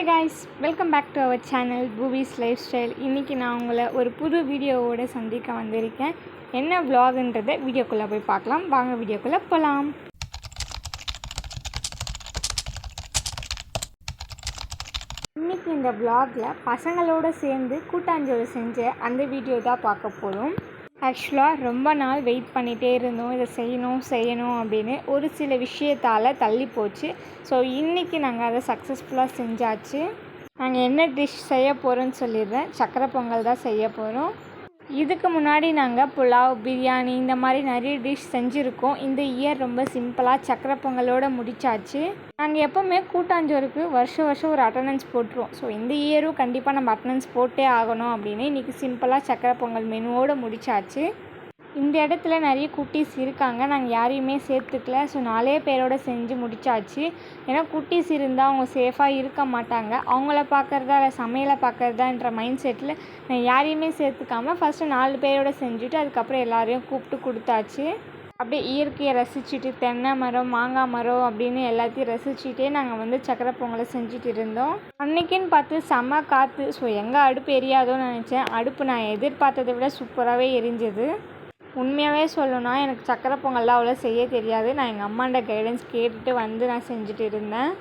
Hi guys, welcome back to our channel பூவிஸ் life style. இன்றைக்கி நான் உங்களை ஒரு புது வீடியோவோடு சந்திக்க வந்திருக்கேன். என்ன விலாகுன்றதை வீடியோக்குள்ளே போய் பார்க்கலாம். வாங்க வீடியோக்குள்ளே போகலாம். இன்றைக்கி இந்த விலாகில் பசங்களோடு சேர்ந்து கூட்டாஞ்சோறு செஞ்ச அந்த வீடியோ தான் பார்க்க போகிறோம். ஆக்சுவலாக ரொம்ப நாள் வெயிட் பண்ணிகிட்டே இருந்தோம், இதை செய்யணும் அப்படின்னு. ஒரு சில விஷயத்தால் தள்ளி போச்சு. ஸோ இன்றைக்கி நாங்கள் அதை சக்ஸஸ்ஃபுல்லாக செஞ்சாச்சு. நாங்கள் என்ன டிஷ் செய்ய போகிறோன்னு சொல்லிடுறேன். சக்கரை பொங்கல் தான் செய்ய போகிறோம். இதுக்கு முன்னாடி நாங்கள் புலாவ், பிரியாணி இந்த மாதிரி நிறைய டிஷ் செஞ்சுருக்கோம். இந்த இயர் ரொம்ப சிம்பிளாக சக்கரை பொங்கலோடு முடிச்சாச்சு. நாங்கள் எப்போவுமே கூட்டாஞ்சோறுக்கு வருஷம் ஒரு அட்டண்டன்ஸ் போட்டுருவோம். ஸோ இந்த இயரும் கண்டிப்பாக நம்ம அட்டண்டன்ஸ் போட்டே ஆகணும் அப்படின்னு இன்றைக்கி சிம்பிளாக சக்கரை பொங்கல் மெனுவோடு முடிச்சாச்சு. இந்த இடத்துல நிறைய குட்டீஸ் இருக்காங்க, நாங்கள் யாரையுமே சேர்த்துக்கல. ஸோ 4 பேரோடு செஞ்சு முடிச்சாச்சு. ஏன்னா குட்டீஸ் இருந்தால் அவங்க சேஃபாக இருக்க மாட்டாங்க. அவங்கள பார்க்குறதா இல்லை சமையலை பார்க்குறதான்ற மைண்ட் செட்டில் நான் யாரையுமே சேர்த்துக்காமல் ஃபஸ்ட்டு 4 பேரோடு செஞ்சுட்டு அதுக்கப்புறம் எல்லாரையும் கூப்பிட்டு கொடுத்தாச்சு. அப்படியே இயற்கையை ரசிச்சுட்டு தென்னை மரம், மாங்காய் மரம் அப்படின்னு எல்லாத்தையும் ரசிச்சுட்டே நாங்கள் சக்கரை பொங்கலை செஞ்சுட்டு இருந்தோம். அன்றைக்கின்னு பார்த்து செம்ம காற்று. ஸோ எங்கே அடுப்பு எரியாதோன்னு நினச்சேன். அடுப்பு நான் எதிர்பார்த்ததை விட சூப்பராகவே எரிஞ்சுது. உண்மையாகவே சொல்லணும்னா எனக்கு சக்கரை பொங்கல்லாம் அவ்வளோ செய்ய தெரியாது. நான் எங்கள் அம்மாண்ட கைடன்ஸ் கேட்டுட்டு நான் செஞ்சுட்டு இருந்தேன்.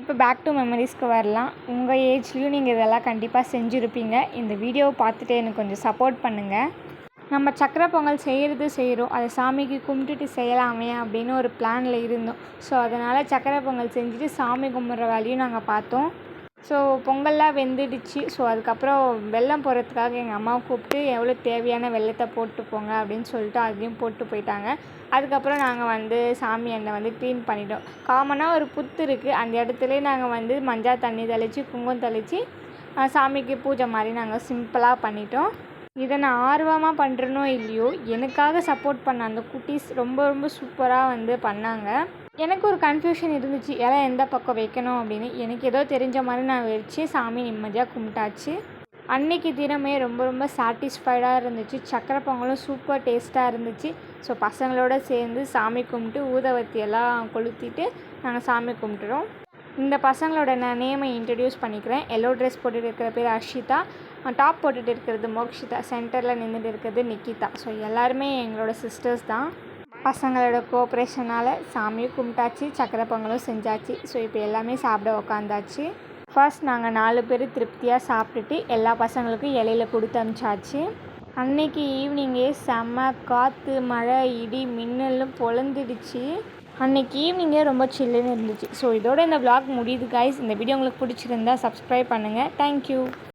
இப்போ பேக் டு மெமரிஸ்க்கு வரலாம். உங்கள் ஏஜ்லேயும் நீங்கள் இதெல்லாம் கண்டிப்பாக செஞ்சுருப்பீங்க. இந்த வீடியோவை பார்த்துட்டு எனக்கு கொஞ்சம் சப்போர்ட் பண்ணுங்கள். நம்ம சக்கரை பொங்கல் செய்கிறோம், அதை சாமிக்கு கும்பிட்டுட்டு செய்யலாமே அப்படின்னு ஒரு பிளானில் இருந்தோம். ஸோ அதனால் சக்கரை பொங்கல் செஞ்சுட்டு சாமி கும்பிட்ற வேலையும் நாங்கள் பார்த்தோம். ஸோ பொங்கல்லாம் வெந்துடுச்சு. ஸோ அதுக்கப்புறம் வெல்லம் போடுறதுக்காக எங்கள் அம்மாவை கூப்பிட்டு எவ்வளோ தேவையான வெல்லத்தை போட்டு போங்க அப்படின்னு சொல்லிட்டு அதையும் போட்டு போயிட்டாங்க. அதுக்கப்புறம் நாங்கள் சாமி எண்ணெய் க்ளீன் பண்ணிட்டோம். காமனாக ஒரு புத்து இருக்குது, அந்த இடத்துல நாங்கள் மஞ்சள் தண்ணி தெளித்து குங்குமம் தெளித்து சாமிக்கு பூஜை மாதிரி நாங்கள் சிம்பிளாக பண்ணிட்டோம். இதை நான் ஆர்வமாக பண்ணுறனோ இல்லையோ, எனக்காக சப்போர்ட் பண்ண அந்த குட்டீஸ் ரொம்ப சூப்பராக பண்ணாங்க. எனக்கு ஒரு கன்ஃபியூஷன் இருந்துச்சு, எல்லாம் எந்த பக்கம் வைக்கணும் அப்படின்னு. எனக்கு ஏதோ தெரிஞ்ச மாதிரி நான் வச்சு சாமி நிம்மதியாக கும்பிட்டாச்சு. அன்றைக்கி தினமே ரொம்ப சாட்டிஸ்ஃபைடாக இருந்துச்சு. சக்கரை பொங்கலும் சூப்பர் டேஸ்ட்டாக இருந்துச்சு. ஸோ பசங்களோடு சேர்ந்து சாமி கும்பிட்டு ஊதுவத்தியெல்லாம் கொளுத்திட்டு நாங்கள் சாமி கும்பிட்டுறோம். இந்த பசங்களோட நான் நேமை இன்ட்ரடியூஸ் பண்ணிக்கிறேன். எல்லோ ட்ரெஸ் போட்டுட்டு இருக்கிற பேர் அர்ஷிதா, டாப் போட்டுட்டு இருக்கிறது மோக்ஷிதா, சென்டரில் நின்றுட்டு இருக்கிறது நிக்கிதா. ஸோ எல்லாருமே எங்களோட சிஸ்டர்ஸ் தான். பசங்களோட கோஆப்ரேஷனால் சாமியும் கும்பிட்டாச்சு, சக்கரை பொங்கலும் செஞ்சாச்சு. ஸோ இப்போ எல்லாமே சாப்பிட உக்காந்தாச்சு. ஃபர்ஸ்ட் நாங்கள் 4 பேர் திருப்தியாக சாப்பிட்டுட்டு எல்லா பசங்களுக்கும் இலையில கொடுத்து அனுப்பிச்சாச்சு. அன்றைக்கி ஈவினிங்கே செம்ம காற்று, மழை, இடி, மின்னலும் பொழந்துடுச்சு. அன்றைக்கி ஈவினிங்கே ரொம்ப சில்லுன்னு இருந்துச்சு. ஸோ இதோட இந்த vlog முடியுது கைஸ். இந்த வீடியோ உங்களுக்கு பிடிச்சிருந்தா சப்ஸ்கிரைப் பண்ணுங்கள். தேங்க்யூ.